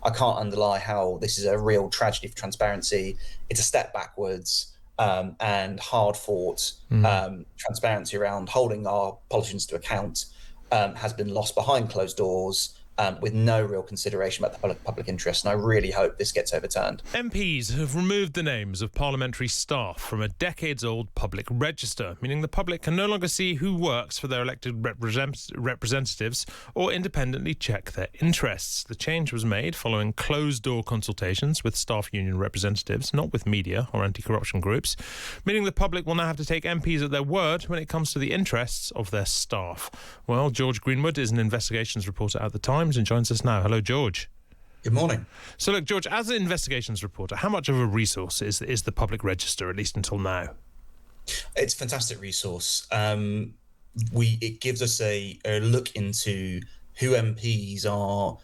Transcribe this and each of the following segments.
I can't underlie how this is a real tragedy for transparency. It's a step backwards, and hard-fought transparency around holding our politicians to account has been lost behind closed doors, with no real consideration about the public interest. And I really hope this gets overturned. MPs have removed the names of parliamentary staff from a decades-old public register, meaning the public can no longer see who works for their elected representatives or independently check their interests. The change was made following closed-door consultations with staff union representatives, not with media or anti-corruption groups, meaning the public will now have to take MPs at their word when it comes to the interests of their staff. Well, George Greenwood is an investigations reporter at The Times and joins us now. Hello, George. Good morning. So, look, George, as an investigations reporter, how much of a resource is the public register, at least until now? It's a fantastic resource. It gives us a look into who MPs are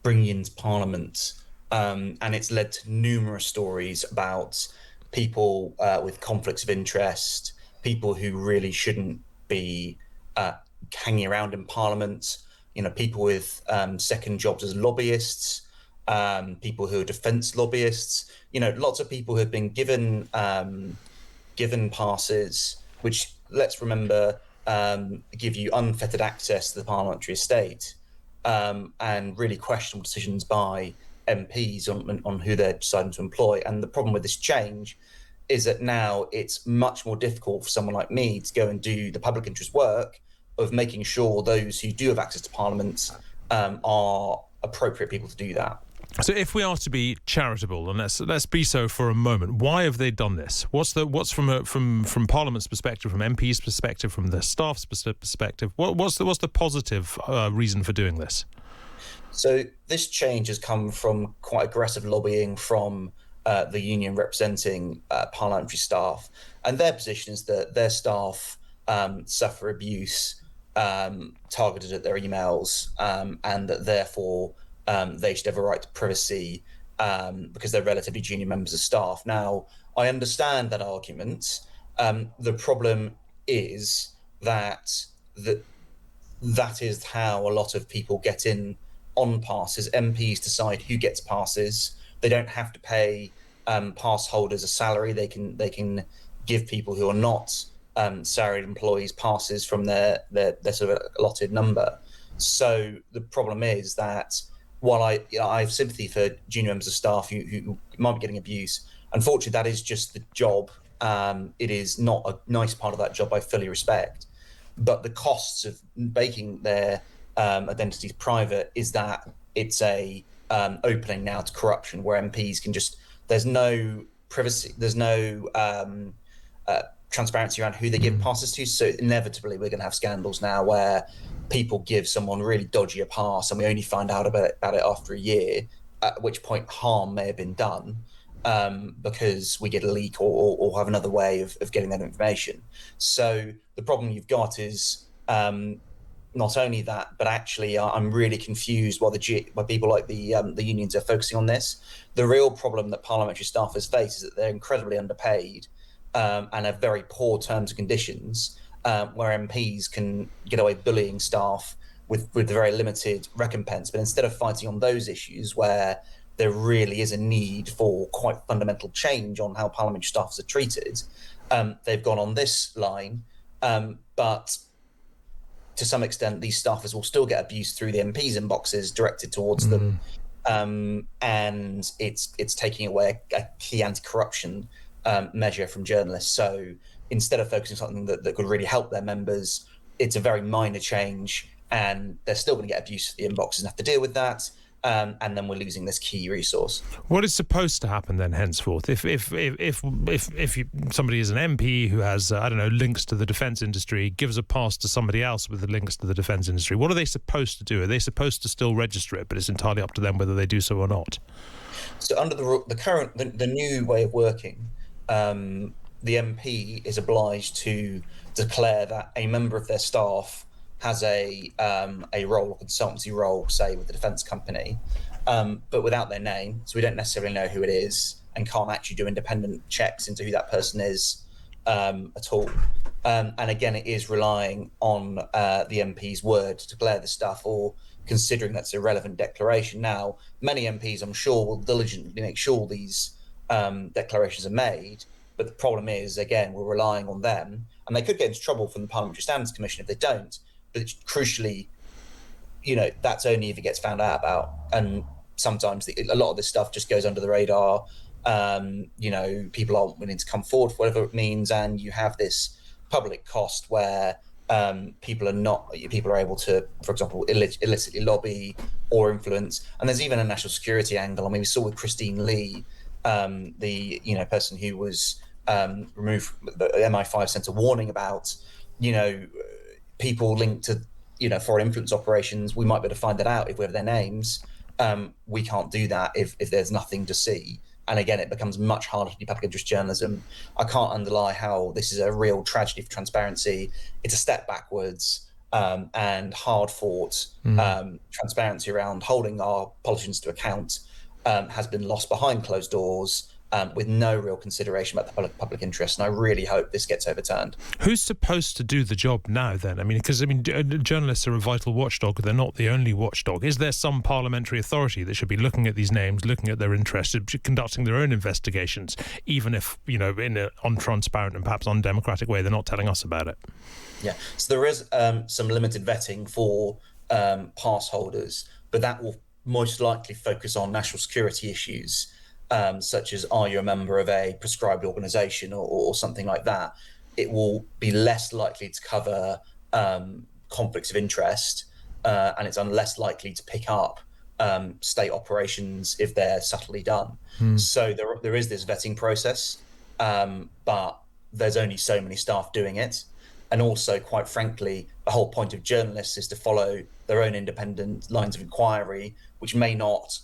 bringing into Parliament, and it's led to numerous stories about people with conflicts of interest, people who really shouldn't be hanging around in Parliament, people with second jobs as lobbyists, people who are defence lobbyists, lots of people who have been given passes, which, let's remember, give you unfettered access to the parliamentary estate, and really questionable decisions by MPs on who they're deciding to employ. And the problem with this change is that now it's much more difficult for someone like me to go and do the public interest work of making sure those who do have access to Parliament are appropriate people to do that. So, if we are to be charitable, and let's be so for a moment, why have they done this? What's from Parliament's perspective, from MP's perspective, from the staff's perspective? What's the positive reason for doing this? So, this change has come from quite aggressive lobbying from the union representing parliamentary staff, and their position is that their staff suffer abuse targeted at their emails, and that therefore they should have a right to privacy because they're relatively junior members of staff. Now, I understand that argument. The problem is that is how a lot of people get in on passes. MPs decide who gets passes. They don't have to pay pass holders a salary. They can give people who are not salaried employees passes from their sort of allotted number. So the problem is that while I have sympathy for junior members of staff who might be getting abuse, unfortunately that is just the job. It is not a nice part of that job I fully respect, but the costs of making their identities private is that it's a opening now to corruption, where MPs can just, there's no privacy, there's no transparency around who they give passes to. So inevitably we're going to have scandals now where people give someone really dodgy a pass and we only find out about it after a year, at which point harm may have been done, because we get a leak or have another way of getting that information. So the problem you've got is not only that, but actually I'm really confused why people like the unions are focusing on this. The real problem that parliamentary staffers face is that they're incredibly underpaid, and have very poor terms and conditions, where MPs can get away bullying staff with very limited recompense. But instead of fighting on those issues where there really is a need for quite fundamental change on how parliamentary staffers are treated, they've gone on this line. But to some extent, these staffers will still get abuse through the MPs' inboxes directed towards them. And it's taking away a key anti-corruption measure from journalists. So instead of focusing on something that could really help their members, it's a very minor change, and they're still going to get abuse for the inboxes and have to deal with that. And then we're losing this key resource. What is supposed to happen then henceforth? If somebody is an MP who has, links to the defence industry, gives a pass to somebody else with the links to the defence industry, what are they supposed to do? Are they supposed to still register it, but it's entirely up to them whether they do so or not? So under the new way of working, the MP is obliged to declare that a member of their staff has a role, a consultancy role, say with the defence company, but without their name. So we don't necessarily know who it is and can't actually do independent checks into who that person is at all. And again, it is relying on the MP's word to declare the stuff, or considering that's a relevant declaration. Now, many MPs, I'm sure, will diligently make sure these declarations are made. But the problem is, again, we're relying on them, and they could get into trouble from the Parliamentary Standards Commission if they don't. But it's crucially, that's only if it gets found out about. And sometimes a lot of this stuff just goes under the radar. People aren't willing to come forward for whatever it means, and you have this public cost where people are able to, for example, illicitly lobby or influence. And there's even a national security angle. I mean, we saw with Christine Lee, the person who was removed. The MI5 sent a warning about, people linked to foreign influence operations. We might be able to find that out if we have their names. We can't do that if there's nothing to see. And again, it becomes much harder to do public interest journalism. I can't underlie how this is a real tragedy for transparency. It's a step backwards, and hard-fought transparency around holding our politicians to account has been lost behind closed doors, with no real consideration about the public interest. And I really hope this gets overturned. Who's supposed to do the job now then? Because journalists are a vital watchdog. They're not the only watchdog. Is there some parliamentary authority that should be looking at these names, looking at their interests, conducting their own investigations, even if, in an untransparent and perhaps undemocratic way, they're not telling us about it? Yeah. So there is some limited vetting for pass holders, but that will most likely focus on national security issues, such as, are you a member of a prescribed organisation or something like that. It will be less likely to cover conflicts of interest, and it's less likely to pick up state operations if they're subtly done. So there is this vetting process, but there's only so many staff doing it. And also, quite frankly, the whole point of journalists is to follow their own independent lines of inquiry, which may not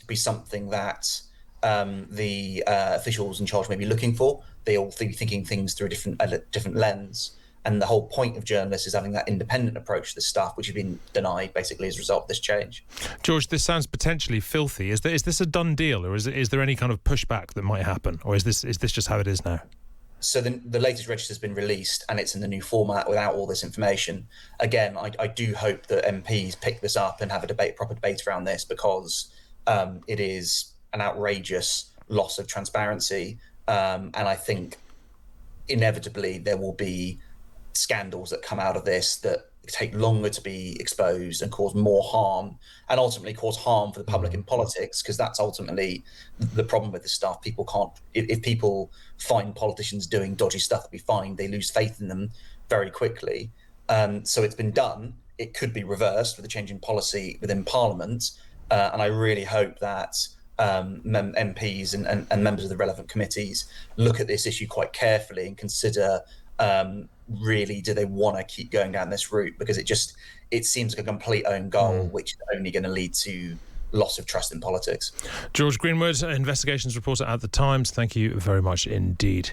be something that the officials in charge may be looking for. They all be thinking things through a different lens. And the whole point of journalists is having that independent approach to this stuff, which has been denied basically as a result of this change. George, this sounds potentially filthy. Is this a done deal, or is there any kind of pushback that might happen, or is this just how it is now? So the latest register has been released, and it's in the new format without all this information. Again, I do hope that MPs pick this up and have a proper debate around this, because it is an outrageous loss of transparency. And I think inevitably there will be scandals that come out of this that take longer to be exposed and cause more harm, and ultimately cause harm for the public in politics, because that's ultimately the problem with this stuff. People can't, if people find politicians doing dodgy stuff that we find, they lose faith in them very quickly. So it's been done. It could be reversed with a change in policy within Parliament, and I really hope that MPs and members of the relevant committees look at this issue quite carefully and consider really, do they want to keep going down this route? Because it seems like a complete own goal, which is only going to lead to loss of trust in politics. George Greenwood, investigations reporter at The Times, thank you very much indeed.